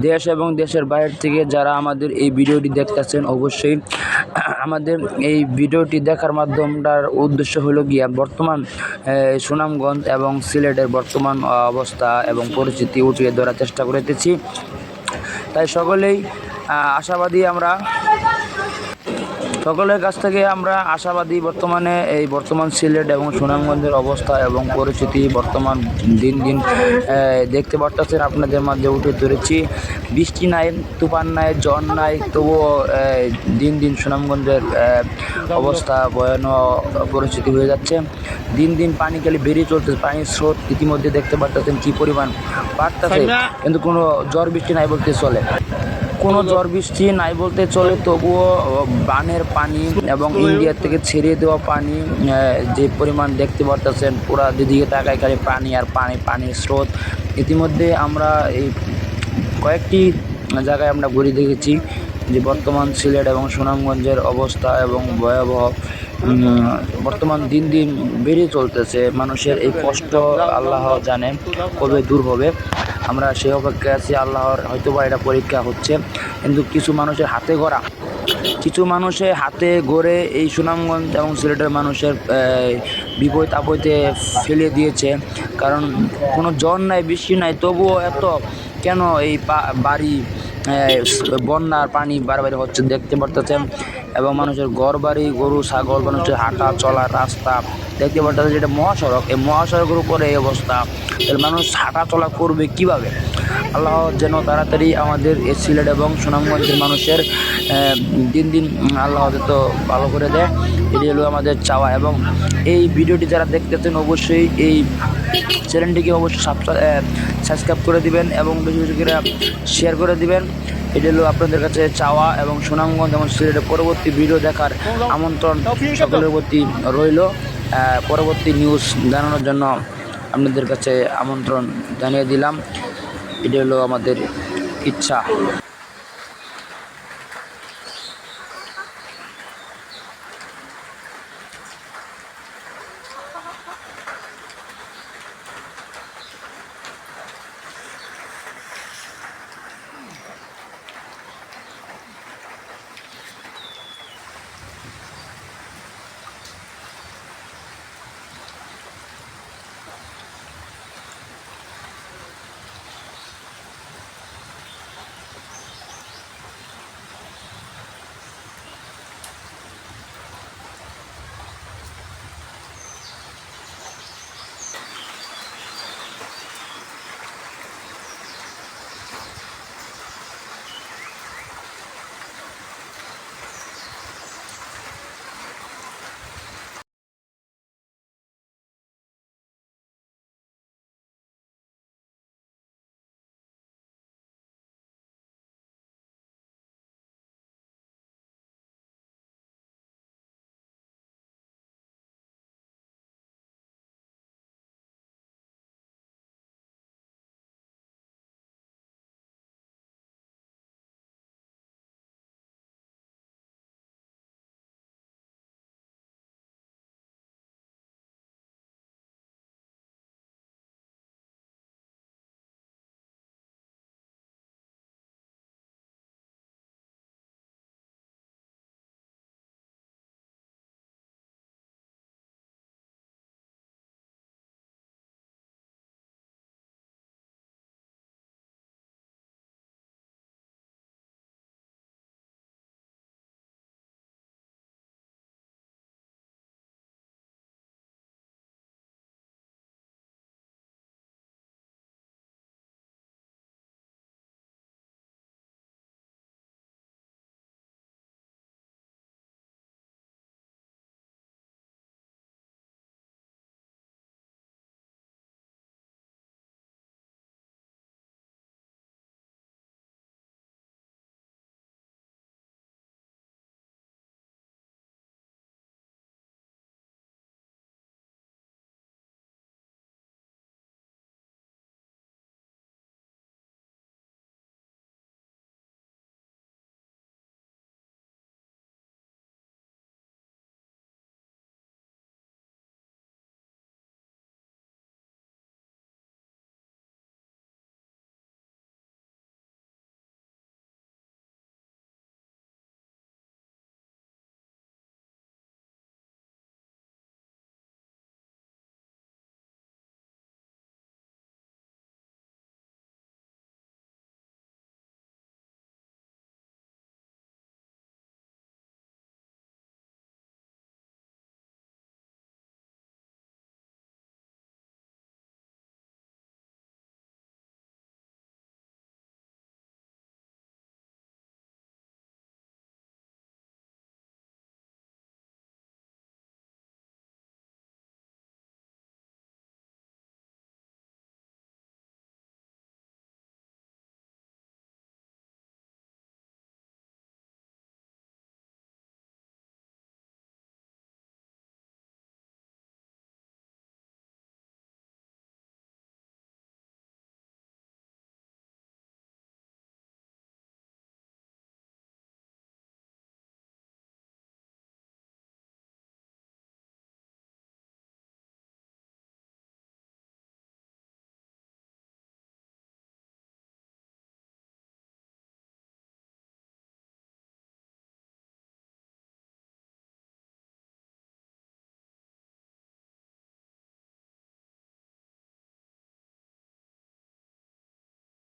দেশ এবং দেশের বাইরে থেকে যারা আমাদের এই ভিডিওটি দেখতেছেন, অবশ্যই আমাদের এই ভিডিওটি দেখার মাধ্যমটার উদ্দেশ্য হলো গিয়া বর্তমান সুনামগঞ্জ এবং সিলেটের বর্তমান অবস্থা এবং পরিস্থিতি উঠিয়ে ধরার চেষ্টা করিতেছি। তাই সকলেই আশাবাদী, আমরা সকলের কাছ থেকে আমরা আশাবাদী বর্তমান সিলেট এবং সুনামগঞ্জের অবস্থা এবং পরিস্থিতি বর্তমান দিন দিন দেখতে পারতেছেন, আপনাদের মাঝে উঠে ধরেছি। বৃষ্টি নাই, তুফান নাই, ঝড় নাই, তবুও দিন দিন সুনামগঞ্জের অবস্থা ভয়ানক পরিস্থিতি হয়ে যাচ্ছে। দিন দিন পানি খালি বেরিয়ে চলতেছে, পানির স্রোত ইতিমধ্যে দেখতে পারতেছেন কী পরিমাণ বাড়তেছে, কিন্তু কোনো ঝড় বৃষ্টি নাই বলতে চলে। কোনো ঝড় বৃষ্টি নাই বলতে চলে, তবুও বানের পানি এবং ইন্ডিয়া থেকে ছেড়ে দেওয়া পানি যে পরিমাণ দেখতে পারতেছেন, পুরা যেদিকে তাকায় খালি পানি আর পানি, পানির স্রোত। ইতিমধ্যে আমরা এই কয়েকটি জায়গায় আমরা ঘুরে দেখেছি যে বর্তমান সিলেট এবং সুনামগঞ্জের অবস্থা এবং ভয়াবহ বর্তমান দিন দিন বেড়ে চলতেছে। মানুষের এই কষ্ট আল্লাহ জানে কবে দূর হবে, আমরা সেই অপেক্ষায় আছি। আল্লাহর হয়তোবা এটা পরীক্ষা হচ্ছে, কিন্তু কিছু মানুষের হাতে গড়ে এই সুনামগঞ্জ এবং সিলেটের মানুষের বিপদ আপদে ফেলে দিয়েছে। কারণ কোনো ঝড় নাই, বৃষ্টি নাই, তবুও এত কেন এই বাড়ি বন্যার পানি বারবার হচ্ছে দেখতে পারতেছেন। এবং মানুষের ঘর বাড়ি, গরু ছাগল, মানুষের হাঁটা চলার রাস্তা দেখতে পারতেছে, যেটা মহাসড়ক, এই মহাসড়কের উপরে এই অবস্থা, তাহলে মানুষ হাঁটা চলা করবে কিভাবে? আল্লাহ যেন তাড়াতাড়ি আমাদের এই সিলেট এবং সুনামগঞ্জের মানুষের দিন দিন আল্লাহ তো ভালো করে দেয়, এটি হলো আমাদের চাওয়া। এবং এই ভিডিওটি যারা দেখতেছেন, অবশ্যই এই চ্যানেলটিকে অবশ্যই সাবস্ক্রাইব করে দিবেন এবং বেশি বেশি করে শেয়ার করে দিবেন। এটি হলো আপনাদের কাছে চাওয়া। এবং সুনামগঞ্জ এবং সিলেটের পরবর্তী ভিডিও দেখার আমন্ত্রণ সকলের প্রতি রইল। পরবর্তী নিউজ জানানোর জন্য আপনাদের কাছে আমন্ত্রণ জানিয়ে দিলাম। এটি হলো আমাদের ইচ্ছা।